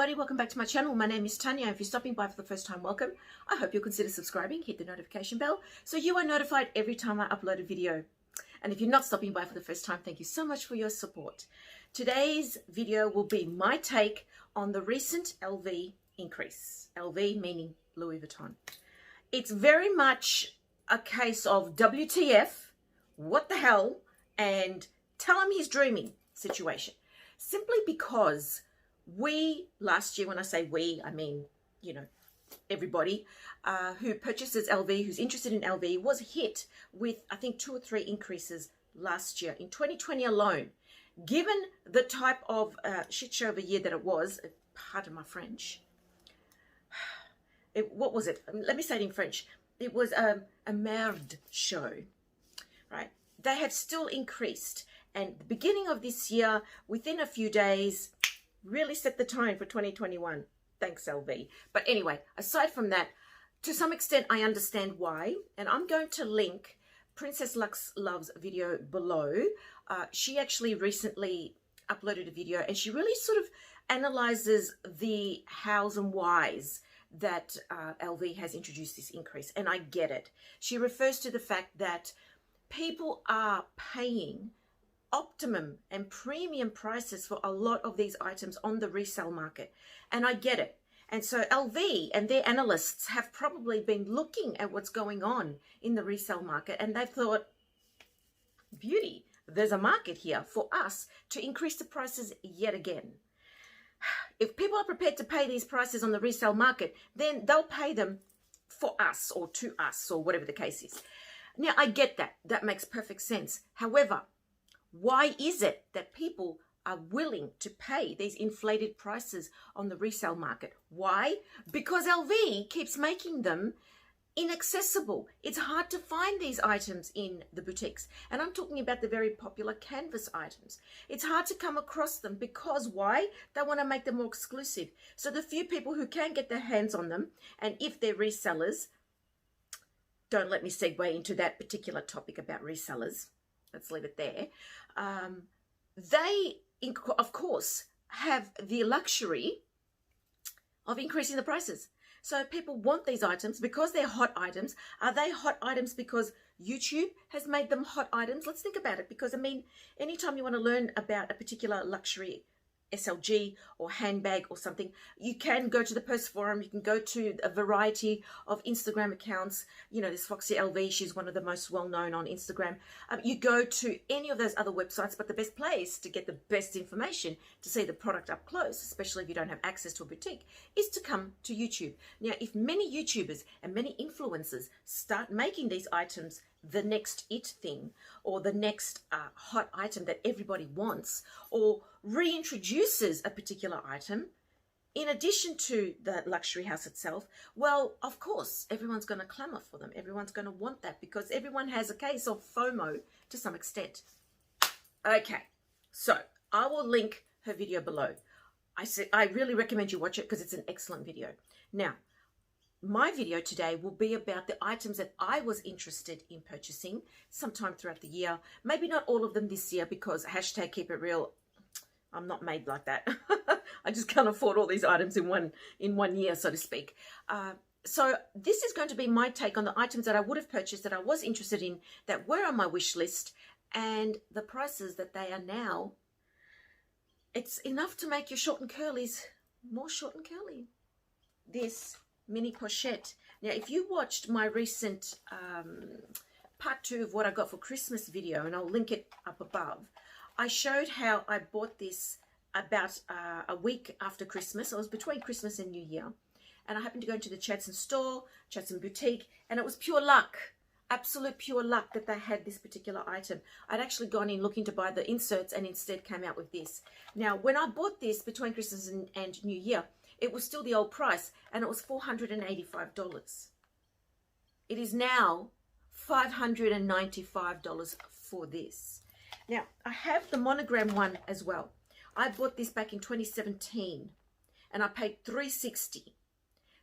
everybody, welcome back to my channel. My name is Tania. If you're stopping by for the first time, welcome. I hope you'll consider subscribing, hit the notification bell so you are notified every time I upload a video. And if you're not stopping by for the first time, thank you so much for your support. Today's video will be my take on the recent LV increase. LV meaning Louis Vuitton. It's very much a case of WTF, what the hell, and tell him he's dreaming situation. Simply because we, last year, when I say we, I mean, you know, everybody who purchases LV, who's interested in LV, was hit with, I think, 2 or 3 increases last year. In 2020 alone, given the type of shit show of a year that it was, pardon my French, what was it? Let me say it in French. It was a merde show, right? They have still increased. And the beginning of this year, within a few days, really set the tone for 2021. Thanks, LV. But anyway, aside from that, to some extent, I understand why. And I'm going to link Princess Lux Love's video below. She actually recently uploaded a video and she really sort of analyzes the hows and whys that LV has introduced this increase. And I get it. She refers to the fact that people are paying optimum and premium prices for a lot of these items on the resale market. And I get it. And so LV and their analysts have probably been looking at what's going on in the resale market and they've thought, beauty, there's a market here for us to increase the prices yet again. If people are prepared to pay these prices on the resale market, then they'll pay them for us or to us or whatever the case is. Now, I get that. That makes perfect sense. However, why is it that people are willing to pay these inflated prices on the resale market? Why? Because LV keeps making them inaccessible. It's hard to find these items in the boutiques. And I'm talking about the very popular canvas items. It's hard to come across them because why? They want to make them more exclusive. So the few people who can get their hands on them, and if they're resellers, don't let me segue into that particular topic about resellers. Let's leave it there. They, of course, have the luxury of increasing the prices. So people want these items because they're hot items. Are they hot items because YouTube has made them hot items? Let's think about it. Because, I mean, anytime you want to learn about a particular luxury SLG or handbag or something, you can go to the post forum, you can go to a variety of Instagram accounts. You know, there's Foxy LV, she's one of the most well-known on Instagram. You go to any of those other websites, but the best place to get the best information to see the product up close, especially if you don't have access to a boutique, is to come to YouTube. Now, if many YouTubers and many influencers start making these items the next it thing or the next hot item that everybody wants, or reintroduces a particular item in addition to the luxury house itself, well, of course, everyone's going to clamor for them. Everyone's going to want that because everyone has a case of FOMO to some extent. Okay, so I will link her video below. I really recommend you watch it because it's an excellent video. Now, my video today will be about the items that I was interested in purchasing sometime throughout the year. Maybe not all of them this year because hashtag keep it real. I'm not made like that. I just can't afford all these items in one year, so to speak. So this is going to be my take on the items that I would have purchased, that I was interested in, that were on my wish list, and the prices that they are now. It's enough to make your short and curlies more short and curly. This mini pochette. Now, if you watched my recent part 2 of what I got for Christmas video, and I'll link it up above, I showed how I bought this about a week after Christmas. It was between Christmas and New Year. And I happened to go into the Chadson store, Chadson boutique, and it was pure luck, absolute pure luck that they had this particular item. I'd actually gone in looking to buy the inserts and instead came out with this. Now, when I bought this between Christmas and New Year, it was still the old price, and it was $485. It is now $595 for this. Now, I have the monogram one as well. I bought this back in 2017, and I paid $360.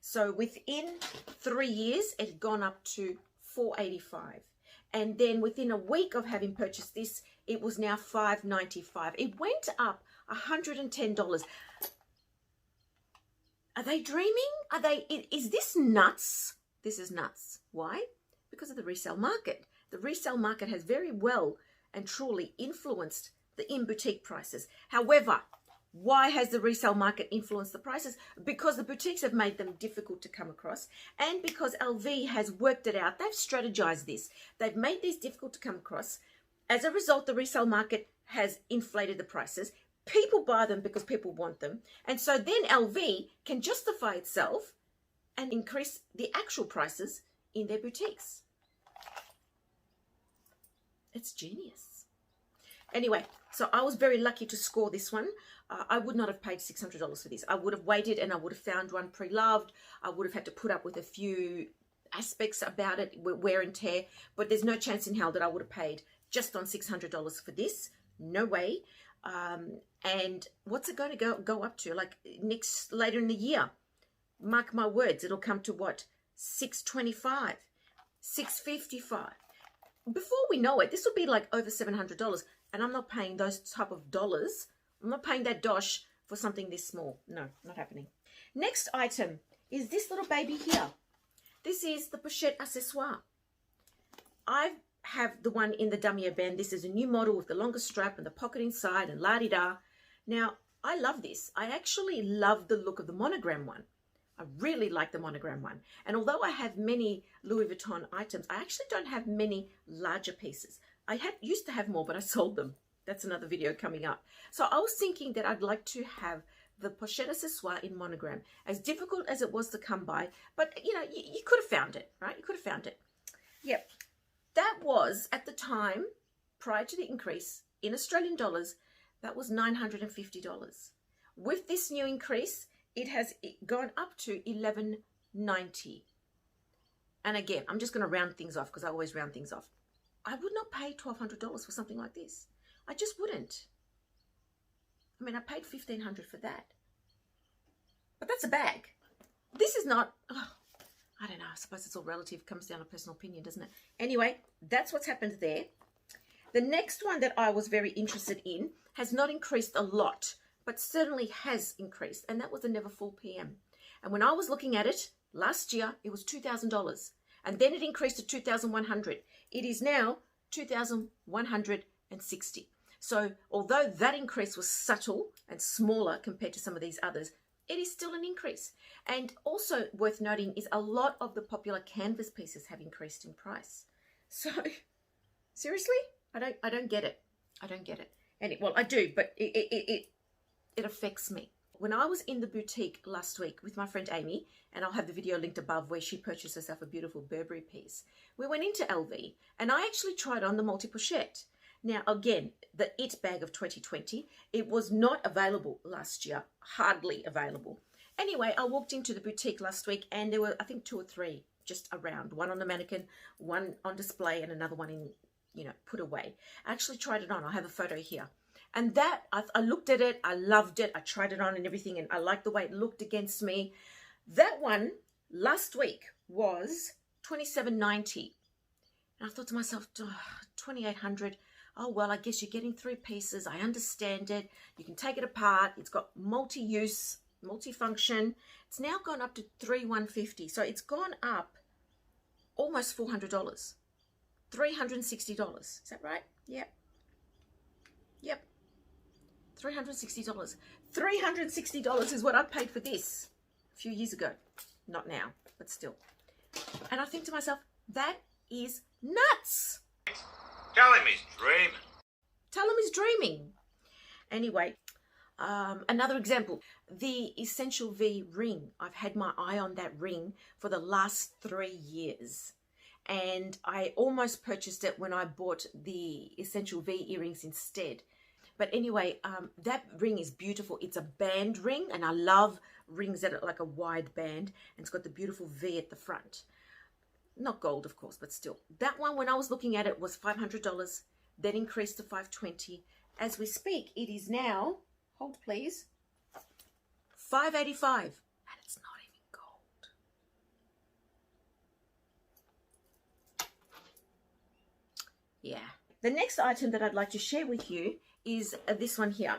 So within 3 years, it had gone up to $485. And then within a week of having purchased this, it was now $595. It went up $110. Are they dreaming? Is this nuts? This is nuts. Why? Because of the resale market. The resale market has very well and truly influenced the in-boutique prices. However, why has the resale market influenced the prices? Because the boutiques have made them difficult to come across, and because LV has worked it out. They've strategized this. They've made these difficult to come across. As a result, the resale market has inflated the prices. People buy them because people want them. And so then LV can justify itself and increase the actual prices in their boutiques. It's genius. Anyway, so I was very lucky to score this one. I would not have paid $600 for this. I would have waited and I would have found one pre-loved. I would have had to put up with a few aspects about it, wear and tear, but there's no chance in hell that I would have paid just on $600 for this. No way. And what's it going to go up to? Like later in the year, mark my words, it'll come to what? $625, $655. Before we know it, this will be like over $700, and I'm not paying those type of dollars. I'm not paying that dosh for something this small. No, not happening. Next item is this little baby here. This is the pochette accessoire. I have the one in the damier band. This is a new model with the longer strap and the pocket inside and la-di-da. Now, I love this. I actually love the look of the monogram one. I really like the monogram one. And although I have many Louis Vuitton items, I actually don't have many larger pieces. I used to have more, but I sold them. That's another video coming up. So I was thinking that I'd like to have the pochette accessoire in monogram. As difficult as it was to come by, but you know, you could have found it, right? You could have found it. Yep. That was, at the time, prior to the increase, in Australian dollars, that was $950. With this new increase, it has gone up to $1,190. And again, I'm just going to round things off because I always round things off. I would not pay $1,200 for something like this. I just wouldn't. I mean, I paid $1,500 for that. But that's a bag. This is not... Oh, I don't know. I suppose it's all relative. It comes down to personal opinion, doesn't it? Anyway, that's what's happened there. The next one that I was very interested in has not increased a lot, but certainly has increased, and that was the Never Full PM. And when I was looking at it last year, it was $2,000, and then it increased to $2,100. It is now $2,160. So although that increase was subtle and smaller compared to some of these others, it is still an increase. And also worth noting is a lot of the popular canvas pieces have increased in price. So seriously, I don't get it. I don't get it. And well, I do, but it affects me. When I was in the boutique last week with my friend Amy, and I'll have the video linked above where she purchased herself a beautiful Burberry piece, we went into LV and I actually tried on the multi-pochette. Now, again, the It bag of 2020, it was not available last year, hardly available. Anyway, I walked into the boutique last week and there were, I think, 2 or 3 just around. One on the mannequin, one on display, and another one in, you know, put away. I actually tried it on. I have a photo here. And that, I looked at it, I loved it, I tried it on and everything, and I liked the way it looked against me. That one last week was $2,790. And I thought to myself, oh, $2,800. Oh, well, I guess you're getting 3 pieces. I understand it. You can take it apart. It's got multi-use, multi-function. It's now gone up to $3,150. So it's gone up almost $400. $360. Is that right? Yep. Yep. $360. $360 is what I paid for this a few years ago. Not now, but still. And I think to myself, that is nuts. Tell him he's dreaming. Tell him he's dreaming. Anyway, another example, the Essential V ring. I've had my eye on that ring for the last 3 years. And I almost purchased it when I bought the Essential V earrings instead. But anyway, that ring is beautiful. It's a band ring, and I love rings that are like a wide band. And it's got the beautiful V at the front. Not gold, of course, but still. That one, when I was looking at it, was $500. Then increased to $520. As we speak, it is now, hold please, $585. And it's not even gold. Yeah. The next item that I'd like to share with you is this one here.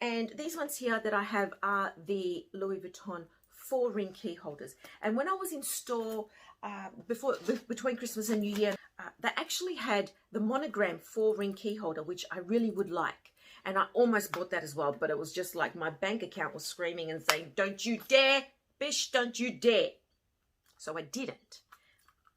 And these ones here that I have are the Louis Vuitton 4-ring key holders. And when I was in store between Christmas and New Year, they actually had the monogram 4-ring key holder, which I really would like. And I almost bought that as well, but it was just like my bank account was screaming and saying, don't you dare, bish, don't you dare. So I didn't,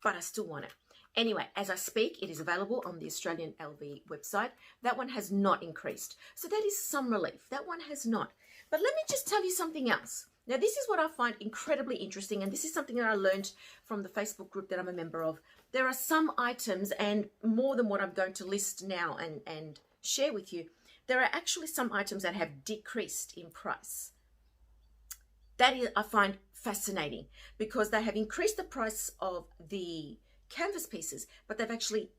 but I still want it. Anyway, as I speak, it is available on the Australian LV website. That one has not increased. So that is some relief. That one has not. But let me just tell you something else. Now, this is what I find incredibly interesting, and this is something that I learned from the Facebook group that I'm a member of. There are some items, and more than what I'm going to list now and share with you, there are actually some items that have decreased in price. That is, I find fascinating, because they have increased the price of the canvas pieces, but they've actually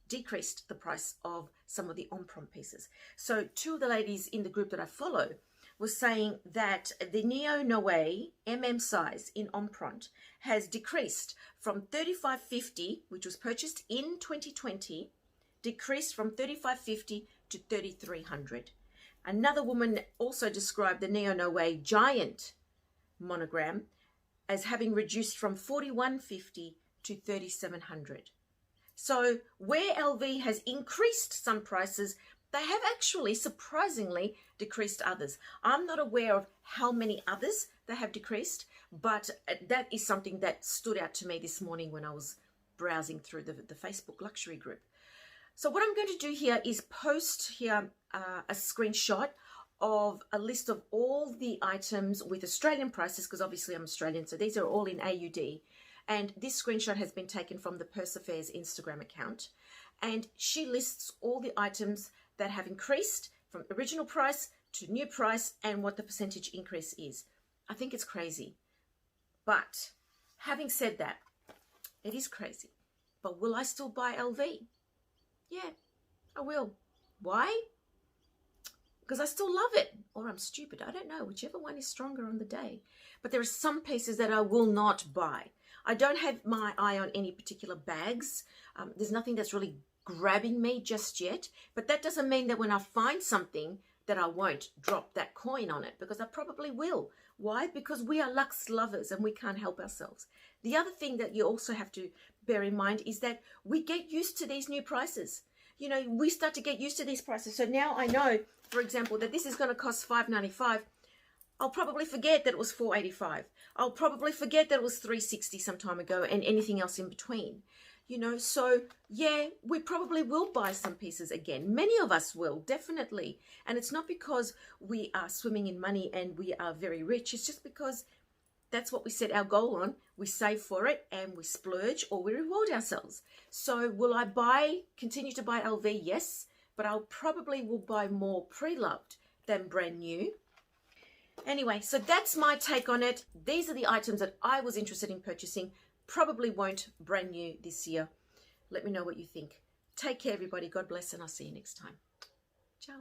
decreased the price of some of the on-prompt pieces. So 2 of the ladies in the group that I follow was saying that the Neo Noe size in on-prompt has decreased from 35.50, which was purchased in 2020, decreased from 35.50 to 3,300. Another woman also described the Neo Noe Giant monogram as having reduced from 41.50 to 3,700. So where LV has increased some prices, they have actually surprisingly decreased others. I'm not aware of how many others they have decreased, but that is something that stood out to me this morning when I was browsing through the Facebook luxury group. So what I'm going to do here is post here a screenshot of a list of all the items with Australian prices, because obviously I'm Australian, so these are all in AUD. And this screenshot has been taken from the Purse Affairs Instagram account. And she lists all the items that have increased from original price to new price and what the percentage increase is. I think it's crazy. But having said that, it is crazy. But will I still buy LV? Yeah, I will. Why? Because I still love it. Or I'm stupid. I don't know. Whichever one is stronger on the day. But there are some pieces that I will not buy. I don't have my eye on any particular bags. There's nothing that's really grabbing me just yet. But that doesn't mean that when I find something that I won't drop that coin on it, because I probably will. Why? Because we are luxe lovers and we can't help ourselves. The other thing that you also have to bear in mind is that we get used to these new prices. You know, we start to get used to these prices. So now I know, for example, that this is going to cost $5.95. I'll probably forget that it was $4.85. I'll probably forget that it was $3.60 some time ago and anything else in between. You know, so yeah, we probably will buy some pieces again. Many of us will, definitely. And it's not because we are swimming in money and we are very rich. It's just because that's what we set our goal on. We save for it and we splurge or we reward ourselves. So will I continue to buy LV? Yes, but I'll probably will buy more pre-loved than brand new. Anyway, so that's my take on it. These are the items that I was interested in purchasing. Probably won't brand new this year. Let me know what you think. Take care, everybody. God bless, and I'll see you next time. Ciao.